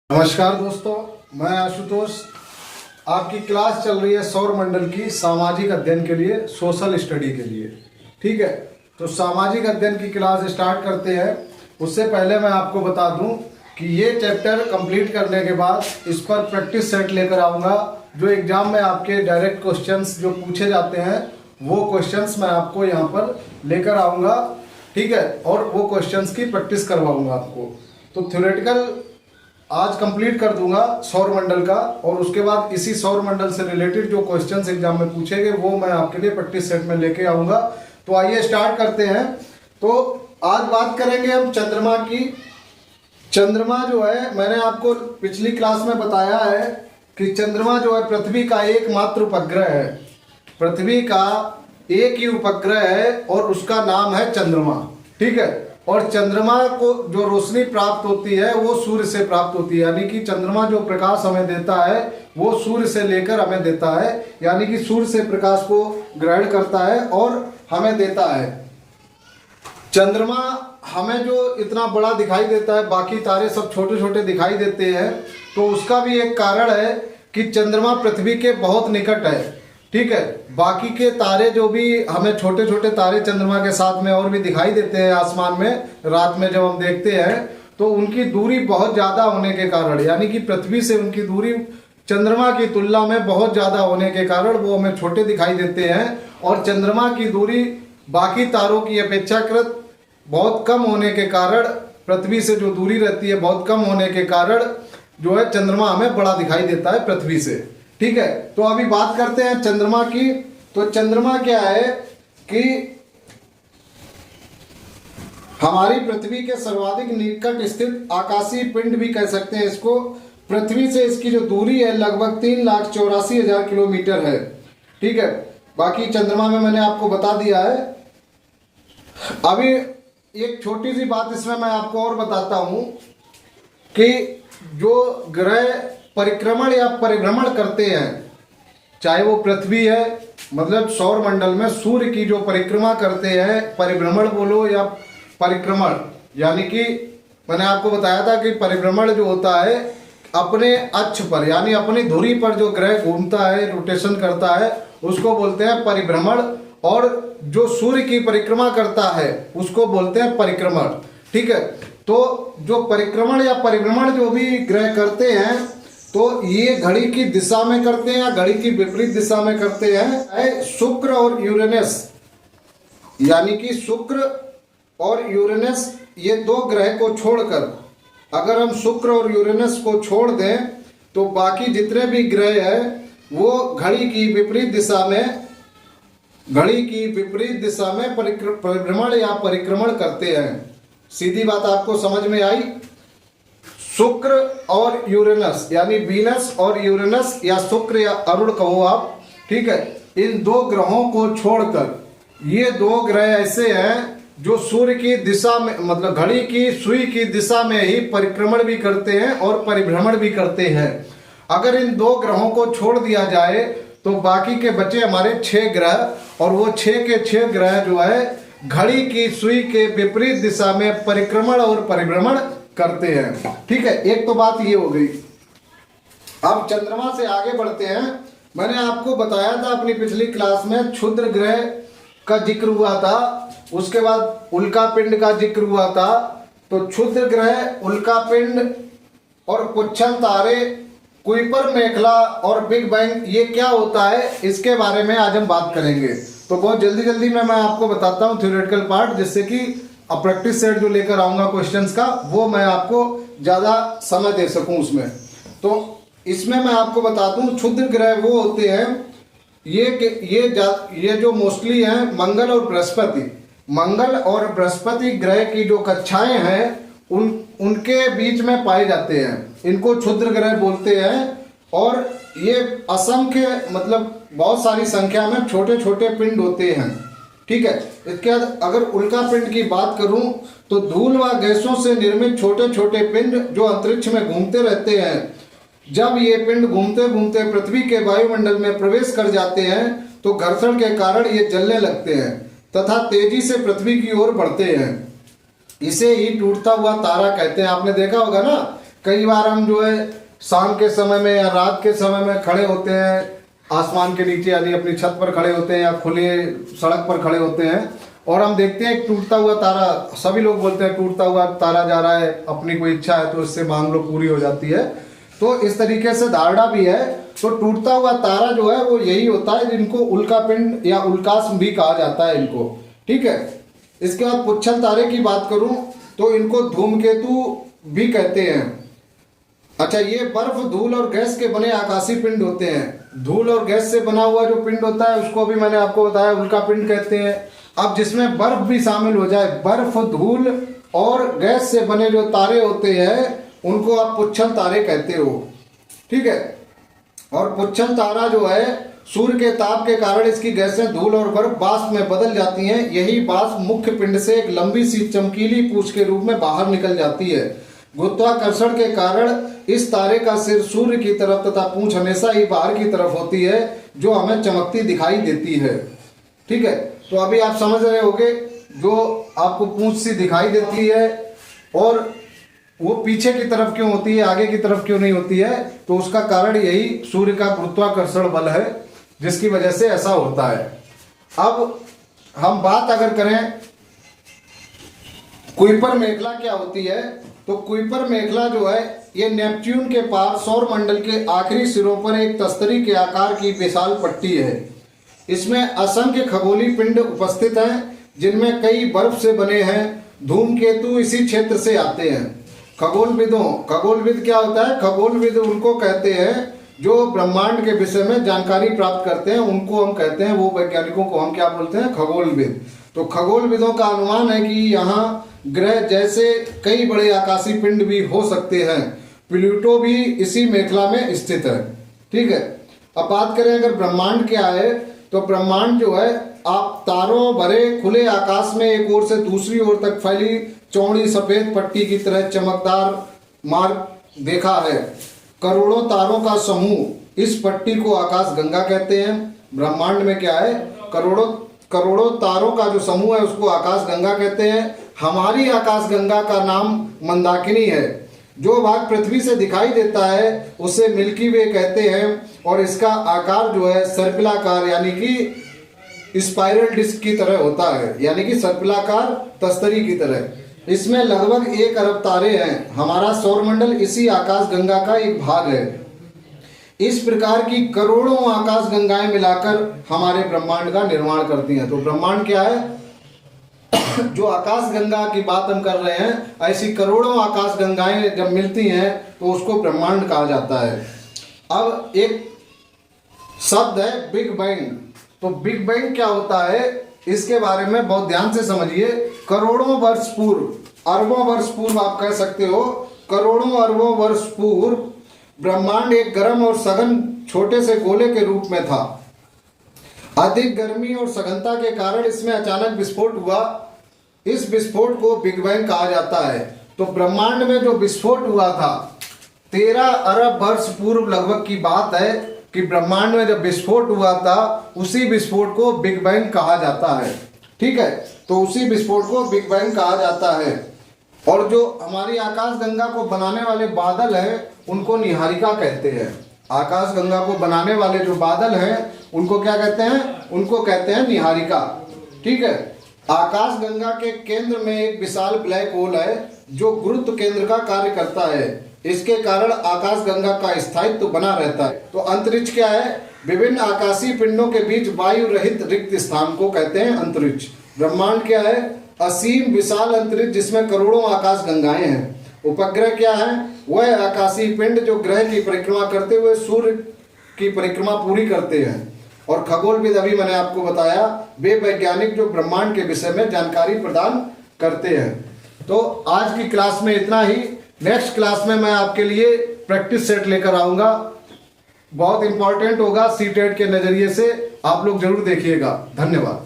नमस्कार दोस्तों, मैं आशुतोष। आपकी क्लास चल रही है सौर मंडल की सामाजिक अध्ययन के लिए, सोशल स्टडी के लिए। ठीक है, तो सामाजिक अध्ययन की क्लास स्टार्ट करते हैं। उससे पहले मैं आपको बता दूं कि ये चैप्टर कंप्लीट करने के बाद इस पर प्रैक्टिस सेट लेकर आऊँगा। जो एग्जाम में आपके डायरेक्ट क्वेश्चंस जो पूछे जाते हैं वो क्वेश्चंस मैं आपको यहाँ पर लेकर आऊँगा। ठीक है, और वो क्वेश्चंस की प्रैक्टिस करवाऊँगा आपको। तो थ्योरेटिकल आज कंप्लीट कर दूंगा सौर मंडल का, और उसके बाद इसी सौर मंडल से रिलेटेड जो क्वेश्चंस एग्जाम में पूछेंगे वो मैं आपके लिए प्रैक्टिस सेट में लेके आऊंगा। तो आइए स्टार्ट करते हैं। तो आज बात करेंगे हम चंद्रमा की। चंद्रमा जो है, मैंने आपको पिछली क्लास में बताया है कि चंद्रमा जो है पृथ्वी का एकमात्र उपग्रह है। पृथ्वी का एक ही उपग्रह है और उसका नाम है चंद्रमा। ठीक है, और चंद्रमा को जो रोशनी प्राप्त होती है वो सूर्य से प्राप्त होती है। यानी कि चंद्रमा जो प्रकाश हमें देता है वो सूर्य से लेकर हमें देता है। यानी कि सूर्य से प्रकाश को ग्रहण करता है और हमें देता है। चंद्रमा हमें जो इतना बड़ा दिखाई देता है, बाकी तारे सब छोटे छोटे दिखाई देते हैं, तो उसका भी एक कारण है कि चंद्रमा पृथ्वी के बहुत निकट है। ठीक है, बाकी के तारे जो भी हमें छोटे छोटे तारे चंद्रमा के साथ में और भी दिखाई देते हैं आसमान में रात में जब हम देखते हैं, तो उनकी दूरी बहुत ज़्यादा होने के कारण, यानी कि पृथ्वी से उनकी दूरी चंद्रमा की तुलना में बहुत ज़्यादा होने के कारण वो हमें छोटे दिखाई देते हैं। और चंद्रमा की दूरी बाकी तारों की अपेक्षाकृत बहुत कम होने के कारण, पृथ्वी से जो दूरी रहती है बहुत कम होने के कारण जो है चंद्रमा हमें बड़ा दिखाई देता है पृथ्वी से। ठीक है, तो अभी बात करते हैं चंद्रमा की। तो चंद्रमा क्या है कि हमारी पृथ्वी के सर्वाधिक निकट स्थित आकाशीय पिंड भी कह सकते हैं इसको। पृथ्वी से इसकी जो दूरी है लगभग 3,84,000 किलोमीटर है। ठीक है, बाकी चंद्रमा में मैंने आपको बता दिया है। अभी एक छोटी सी बात इसमें मैं आपको और बताता हूं कि जो ग्रह परिक्रमण या परिभ्रमण करते हैं, चाहे वो पृथ्वी है, मतलब सौर मंडल में सूर्य की जो परिक्रमा करते हैं, परिभ्रमण बोलो या परिक्रमण, यानी कि मैंने आपको बताया था कि परिभ्रमण जो होता है अपने अक्ष पर, यानी अपनी धुरी पर जो ग्रह घूमता है, रोटेशन करता है, उसको बोलते हैं परिभ्रमण। और जो सूर्य की परिक्रमा करता है उसको बोलते हैं परिक्रमण। ठीक है, तो जो परिक्रमण या परिभ्रमण जो भी ग्रह करते हैं, तो ये घड़ी की दिशा में करते हैं या घड़ी की विपरीत दिशा में करते हैं। शुक्र और यूरेनस, यानी कि शुक्र और यूरेनस, ये दो ग्रह को छोड़कर, अगर हम शुक्र और यूरेनस को छोड़ दें तो बाकी जितने भी ग्रह हैं वो घड़ी की विपरीत दिशा में परिभ्रमण या परिक्रमण करते हैं। सीधी बात आपको समझ में आई। शुक्र और यूरेनस, यानी वीनस और यूरेनस, या शुक्र या अरुण कहो आप। ठीक है, इन दो ग्रहों को छोड़कर ये दो ग्रह ऐसे हैं जो सूर्य की दिशा में, मतलब घड़ी की सुई की दिशा में ही परिक्रमण भी करते हैं और परिभ्रमण भी करते हैं। अगर इन दो ग्रहों को छोड़ दिया जाए तो बाकी के बचे हमारे 6 ग्रह, और वो 6 के 6 ग्रह जो है घड़ी की सुई के विपरीत दिशा में परिक्रमण और परिभ्रमण करते हैं। ठीक है, एक तो बात ये हो गई। अब चंद्रमा से आगे बढ़ते हैं। मैंने आपको बताया था अपनी पिछली क्लास में क्षुद्र ग्रह का जिक्र हुआ था, उसके बाद उल्का पिंड का जिक्र हुआ था। तो क्षुद्र ग्रह, उल्का पिंड और पुच्छन तारे, कुइपर मेखला और बिग बैंग, ये क्या होता है इसके बारे में आज हम बात करेंगे। तो बहुत जल्दी जल्दी में मैं आपको बताता हूँ थ्योरेटिकल पार्ट, जिससे कि अब प्रैक्टिस सेट जो लेकर आऊंगा क्वेश्चंस का, वो मैं आपको ज़्यादा समय दे सकूं उसमें। तो इसमें मैं आपको बता दूं, क्षुद्र ग्रह वो होते हैं ये जो मोस्टली हैं मंगल और बृहस्पति। मंगल और बृहस्पति ग्रह की जो कक्षाएं हैं उनके बीच में पाए जाते हैं। इनको क्षुद्र ग्रह बोलते हैं। और ये असंख्य, मतलब बहुत सारी संख्या में छोटे छोटे पिंड होते हैं। ठीक है, इसके बाद अगर उल्का पिंड की बात करूं तो धूल व गैसों से निर्मित छोटे छोटे पिंड जो अंतरिक्ष में घूमते रहते हैं, जब ये पिंड घूमते घूमते पृथ्वी के वायुमंडल में प्रवेश कर जाते हैं तो घर्षण के कारण ये जलने लगते हैं तथा तेजी से पृथ्वी की ओर बढ़ते हैं। इसे ही टूटता हुआ तारा कहते हैं। आपने देखा होगा ना कई बार हम जो है शाम के समय में या रात के समय में खड़े होते हैं आसमान के नीचे, यानी अपनी छत पर खड़े होते हैं या खुले सड़क पर खड़े होते हैं, और हम देखते हैं एक टूटता हुआ तारा। सभी लोग बोलते हैं टूटता हुआ तारा जा रहा है, अपनी कोई इच्छा है तो इससे मांग लो पूरी हो जाती है। तो इस तरीके से धारणा भी है। तो टूटता हुआ तारा जो है वो यही होता है, जिनको उल्का पिंड या उल्काश भी कहा जाता है इनको, ठीक है। इसके बाद पुच्छल तारे की बात करूं तो इनको धूमकेतु भी कहते हैं। अच्छा, ये बर्फ, धूल और गैस के बने आकाशीय पिंड होते हैं। धूल और गैस से बना हुआ जो पिंड होता है उसको भी मैंने आपको बताया उल्का पिंड कहते हैं। अब जिसमें बर्फ भी शामिल हो जाए, बर्फ, धूल और गैस से बने जो तारे होते हैं उनको आप पुच्छल तारे कहते हो, ठीक है। और पुच्छल तारा जो है सूर्य के ताप के कारण इसकी गैसें, धूल और बर्फ वाष्प में बदल जाती हैं। यही वाष्प मुख्य पिंड से एक लंबी सी चमकीली पूंछ के रूप में बाहर निकल जाती है। गुरुत्वाकर्षण के कारण इस तारे का सिर सूर्य की तरफ तथा पूंछ हमेशा ही बाहर की तरफ होती है, जो हमें चमकती दिखाई देती है, ठीक है। तो अभी आप समझ रहे होंगे, जो आपको पूंछ सी दिखाई देती है और वो पीछे की तरफ क्यों होती है, आगे की तरफ क्यों नहीं होती है, तो उसका कारण यही सूर्य का गुरुत्वाकर्षण बल है, जिसकी वजह से ऐसा होता है। अब हम बात अगर करें कुइपर मेखला क्या होती है, तो कुइपर मेखला जो है ये नेपच्यून के पार सौर मंडल के आखिरी सिरों पर एक तस्तरी के आकार की विशाल पट्टी है। इसमें असंख्य खगोलीय पिंड उपस्थित हैं, जिनमें कई बर्फ से बने हैं। धूमकेतु इसी क्षेत्र से आते हैं। खगोलविद क्या होता है? खगोलविद उनको कहते हैं जो ब्रह्मांड के विषय में जानकारी प्राप्त करते हैं, उनको हम कहते हैं, वो वैज्ञानिकों को हम क्या बोलते हैं? खगोलविद। तो खगोलविदों का अनुमान है कि यहाँ ग्रह जैसे कई बड़े आकाशीय पिंड भी हो सकते हैं। प्लूटो भी इसी मेखला में स्थित है, ठीक है। अब बात करें अगर ब्रह्मांड क्या है, तो ब्रह्मांड जो है आप तारों भरे खुले आकाश में एक ओर से दूसरी ओर तक फैली चौड़ी सफेद पट्टी की तरह चमकदार मार्ग देखा है। करोड़ों तारों का समूह, इस पट्टी को आकाश गंगा कहते हैं। ब्रह्मांड में क्या है? करोड़ों तारों का जो समूह है उसको आकाश गंगा कहते हैं। हमारी आकाश गंगा का नाम मंदाकिनी है। जो भाग पृथ्वी से दिखाई देता है उसे मिल्की वे कहते हैं, और इसका आकार जो है सर्पिलाकार यानी कि स्पाइरल डिस्क की तरह होता है, यानी कि सर्पिलाकार तस्तरी की तरह। इसमें लगभग 1 अरब तारे हैं। हमारा सौरमंडल इसी आकाश गंगा का एक भाग है। इस प्रकार की करोड़ों आकाश गंगाएं मिलाकर हमारे ब्रह्मांड का निर्माण करती हैं। तो ब्रह्मांड क्या है? जो आकाश गंगा की बात हम कर रहे हैं, ऐसी करोड़ों आकाश गंगाएं जब मिलती हैं तो उसको ब्रह्मांड कहा जाता है। अब एक शब्द है बिग बैंग। तो बिग बैंग क्या होता है, इसके बारे में बहुत ध्यान से समझिए। करोड़ों वर्ष पूर्व, अरबों वर्ष पूर्व आप कह सकते हो, करोड़ों अरबों वर्ष पूर्व ब्रह्मांड एक गर्म और सघन छोटे से गोले के रूप में था। अधिक गर्मी और सघनता के कारण इसमें अचानक विस्फोट हुआ। इस विस्फोट को बिग बैंग कहा जाता है। तो ब्रह्मांड में जो विस्फोट हुआ था 13 अरब वर्ष पूर्व लगभग की बात है कि ब्रह्मांड में जब विस्फोट हुआ था उसी विस्फोट को बिग बैंग कहा जाता है, ठीक है। तो उसी विस्फोट को बिग बैंग कहा जाता है। और जो हमारी आकाश गंगा को बनाने वाले बादल हैं उनको निहारिका कहते हैं। आकाश गंगा को बनाने वाले जो बादल हैं उनको क्या कहते हैं? उनको कहते हैं निहारिका, ठीक है। आकाश गंगा के केंद्र में एक विशाल ब्लैक होल है जो गुरुत्व केंद्र का कार्य करता है। इसके कारण आकाश गंगा का स्थायित्व बना रहता है। तो अंतरिक्ष क्या है? विभिन्न आकाशीय पिंडों के बीच वायु रहित रिक्त स्थान को कहते हैं अंतरिक्ष। ब्रह्मांड क्या है? असीम विशाल अंतरिक्ष जिसमें करोड़ों आकाश गंगाएं हैं। उपग्रह क्या है? वह आकाशीय पिंड जो ग्रह की परिक्रमा करते हुए सूर्य की परिक्रमा पूरी करते हैं। और खगोलविद, अभी मैंने आपको बताया, वे वैज्ञानिक जो ब्रह्मांड के विषय में जानकारी प्रदान करते हैं। तो आज की क्लास में इतना ही। नेक्स्ट क्लास में मैं आपके लिए प्रैक्टिस सेट लेकर आऊंगा। बहुत इंपॉर्टेंट होगा, सीटेट के नजरिए से आप लोग जरूर देखिएगा। धन्यवाद।